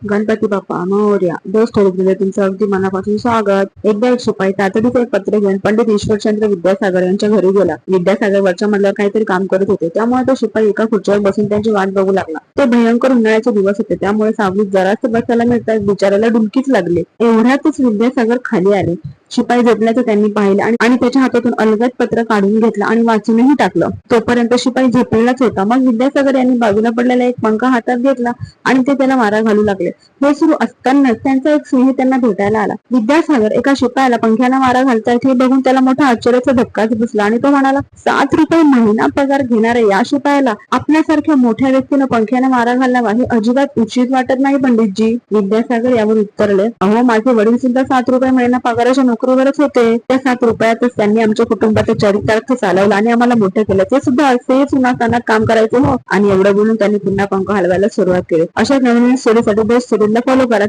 गणपती बाप्पा मोरया. देव स्टोरीमध्ये तुमचं अगदी मनापासून स्वागत. एकदा एक शिपाई तातडीचं एक पत्र घेऊन पंडित ईश्वरचंद्र विद्यासागर यांच्या घरी गेला. विद्यासागर वरच्या मधलं काहीतरी काम करत होते, त्यामुळे तो शिपाई एका खुर्चीवर बसून त्यांची वाट बघू लागला. ते भयंकर उन्हाळ्याचे दिवस होते, त्यामुळे सावलीत जरासे बसायला मिळतात बिचाराला डुलकीच लागले. एवढ्यातच विद्यासागर खाली आले. शिपाई झोपल्याचं त्यांनी पाहिलं आणि त्याच्या हातातून अलगद पत्र काढून घेतलं आणि वाचूनही टाकलं. तोपर्यंत शिपाई झोपलेलाच होता. मग विद्यासागर यांनी बाजूला पडलेला एक पंखा हातात घेतला आणि ते त्याला मारा घालू लागले. हे सुरू असतानाच त्यांचा एक सिंह त्यांना भेटायला आला. विद्यासागर एका शिपायाला पंख्याला मारा घालतायत हे बघून त्याला मोठा आश्चर्याचा धक्काच बसला आणि तो म्हणाला, 7 रुपये महिना पगार घेणाऱ्या या शिपायाला आपल्यासारख्या मोठ्या व्यक्तीनं पंख्याने मारा घालावा हे अजिबात उचित वाटत नाही पंडितजी. विद्यासागर यावर उत्तरले, अहो माझे वडील सुद्धा 7 रुपये महिना पगाराच्या नोकरीवरच होते. त्या 7 रुपयातच त्यांनी आमच्या कुटुंबाचं चरितार्थ चालवलं आणि आम्हाला मोठं केलं. ते सुद्धा असेच उन्हातानात काम करायचे हो. आणि एवढं बोलून त्यांनी पुन्हा पंखा हलवायला सुरुवात केली. अशा नवीन स्टोरीसाठी बेस्ट फॉलो करा.